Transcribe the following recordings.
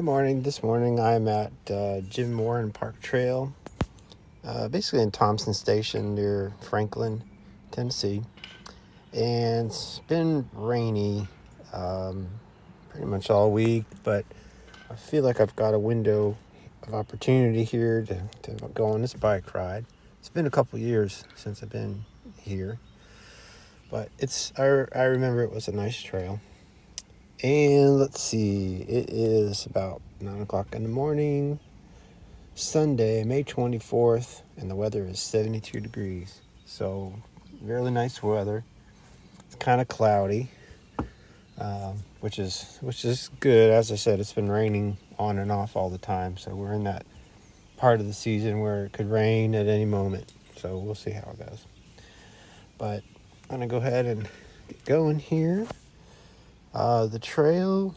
Good morning. This morning I'm at Jim Warren Park Trail, basically in Thompson Station near Franklin, Tennessee. And it's been rainy pretty much all week, but I feel like I've got a window of opportunity here to go on this bike ride. It's been a couple years since I've been here, but I remember it was a nice trail. And let's see, it is about 9 o'clock in the morning, Sunday, May 24th, and the weather is 72 degrees. So, really nice weather. It's kind of cloudy, which is good. As I said, it's been raining on and off all the time. So, we're in that part of the season where it could rain at any moment. So, we'll see how it goes. But I'm going to go ahead and get going here. The trail,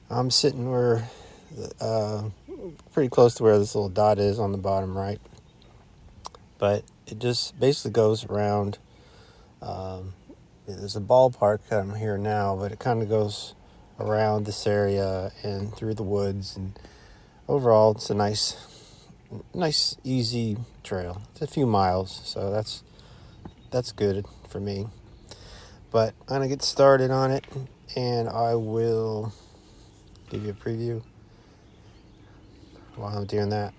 I'm sitting where, pretty close to where this little dot is on the bottom right. But it just basically goes around, there's a ballpark that I'm here now, but it kind of goes around this area and through the woods. And overall, it's a nice, easy trail. It's a few miles, so that's good for me. But I'm going to get started on it, and I will give you a preview while I'm doing that.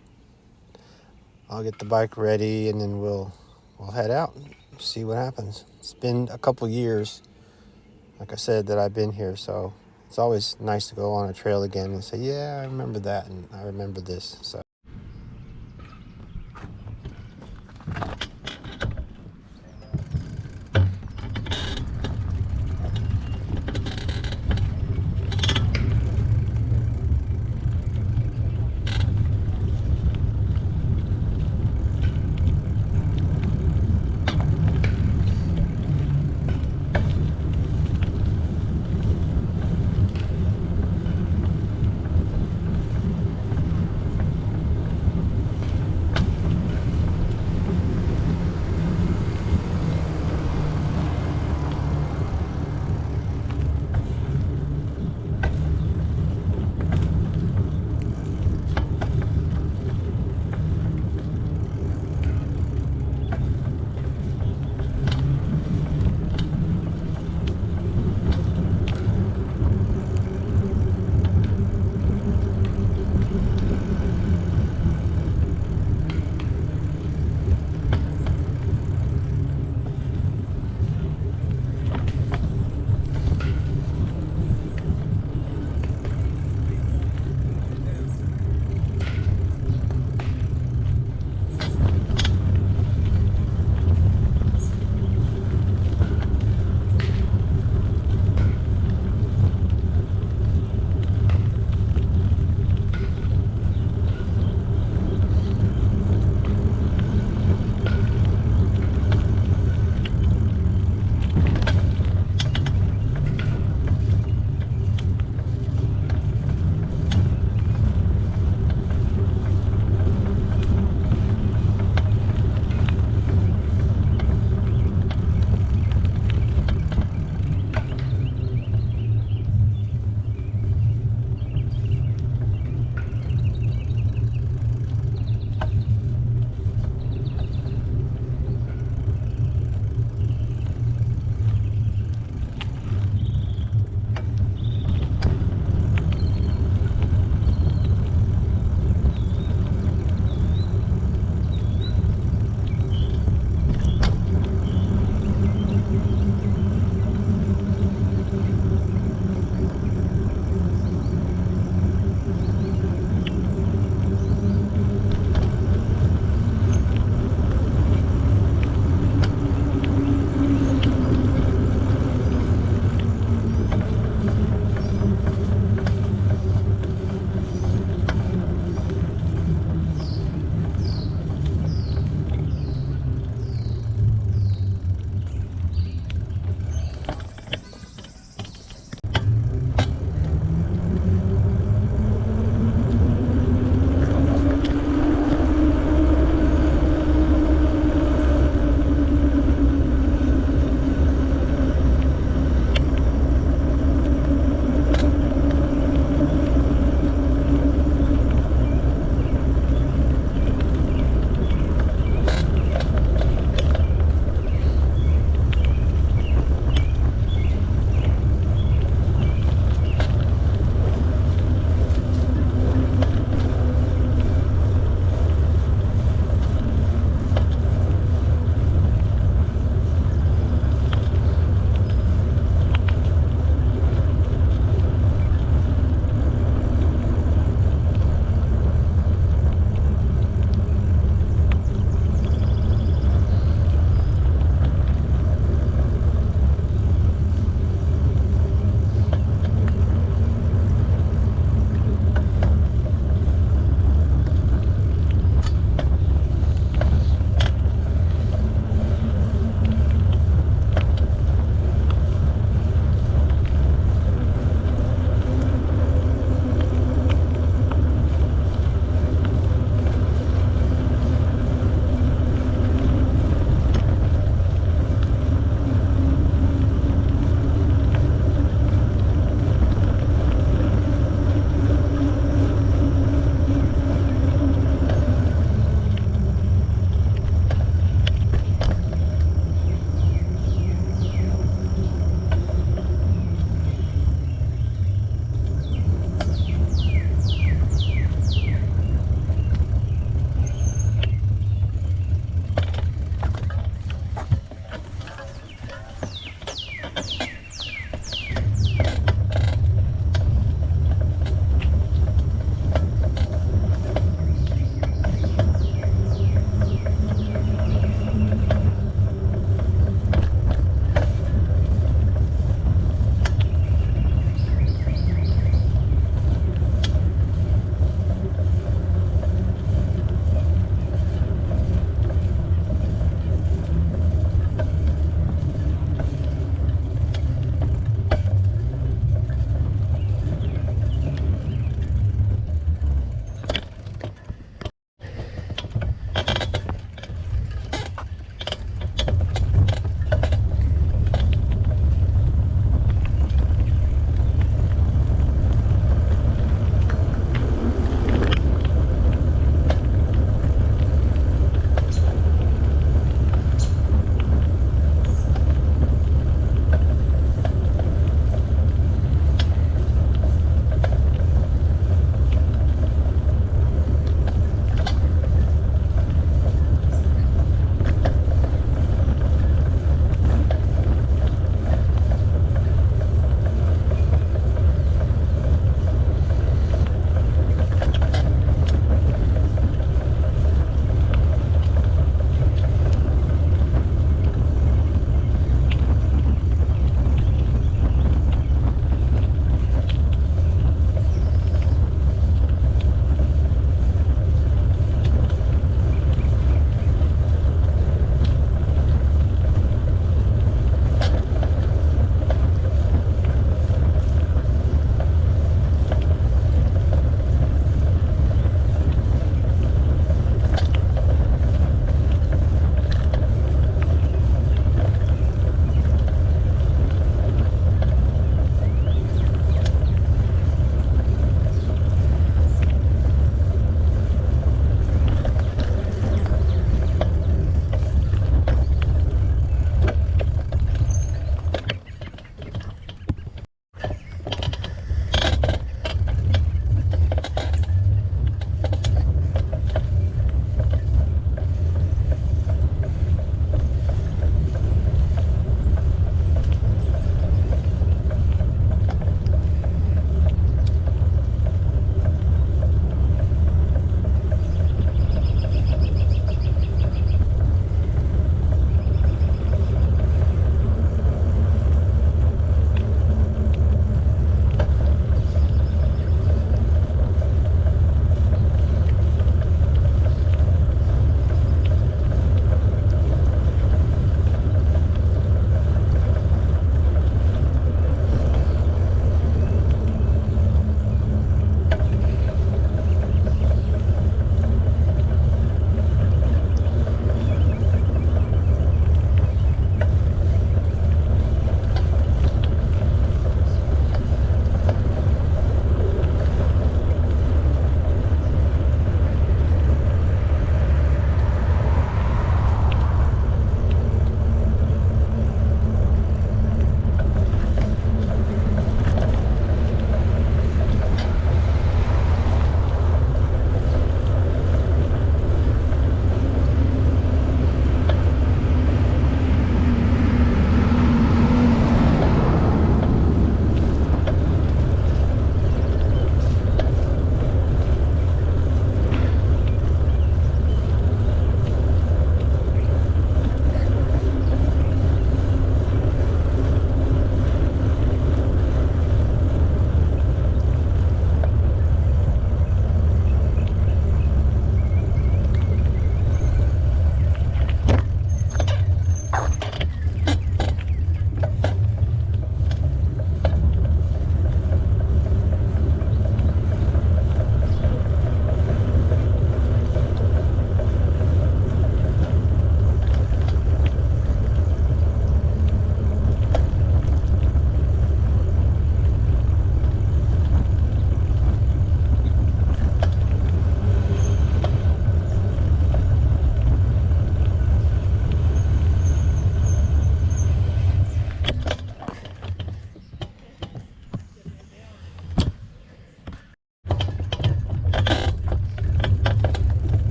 I'll get the bike ready, and then we'll head out and see what happens. It's been a couple years, like I said, that I've been here, so it's always nice to go on a trail again and say, yeah, I remember that, and I remember this. So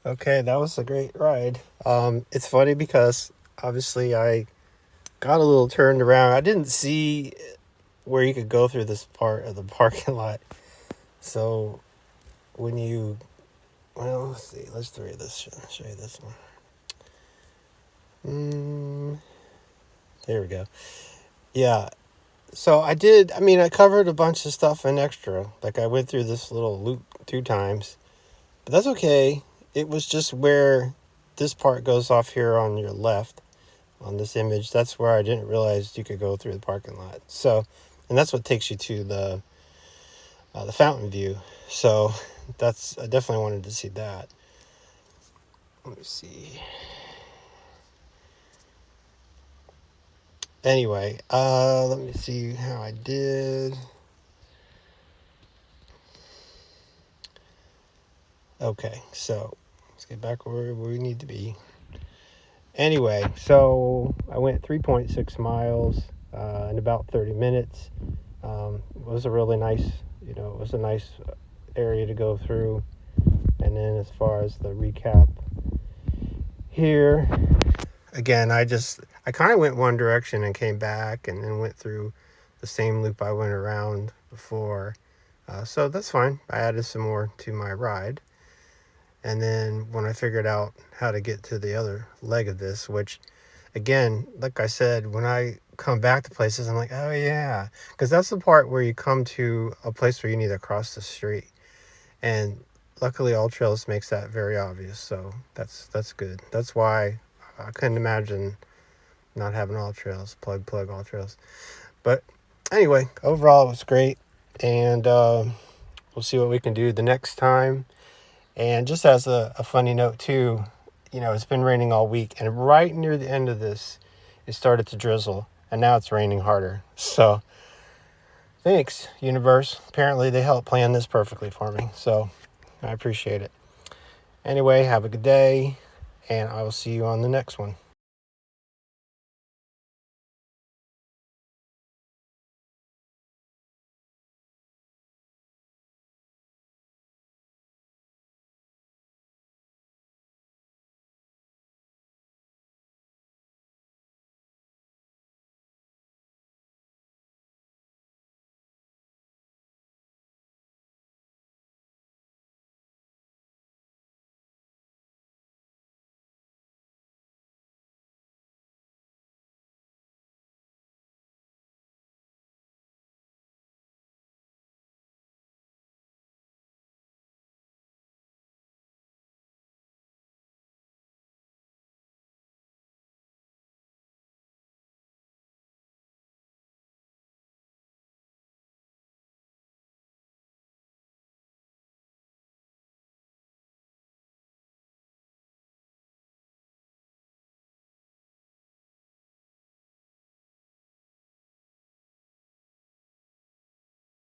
Okay, that was a great ride. It's funny because obviously I got a little turned around. I didn't see where you could go through this part of the parking lot. So when you, well, let's see, let's show you this one. There we go. Yeah. So I covered a bunch of stuff in extra. Like I went through this little loop 2 times, but that's okay. It was just where this part goes off here on your left on this image. That's where I didn't realize you could go through the parking lot. So, and that's what takes you to the fountain view. So I definitely wanted to see that. Let me see. Anyway, let me see how I did. Okay, so let's get back where we need to be. Anyway, so I went 3.6 miles in about 30 minutes. It was a really nice, it was a nice area to go through. And then as far as the recap here, again, I kind of went one direction and came back and then went through the same loop I went around before. So that's fine. I added some more to my ride. And then when I figured out how to get to the other leg of this, which, again, like I said, when I come back to places, I'm like, oh, yeah. Because that's the part where you come to a place where you need to cross the street. And luckily, All Trails makes that very obvious. So that's good. That's why I couldn't imagine not having All Trails, plug All Trails. But anyway, overall, it was great. And we'll see what we can do the next time. And just as a funny note, too, it's been raining all week. And right near the end of this, it started to drizzle. And now it's raining harder. So thanks, universe. Apparently, they helped plan this perfectly for me. So I appreciate it. Anyway, have a good day. And I will see you on the next one.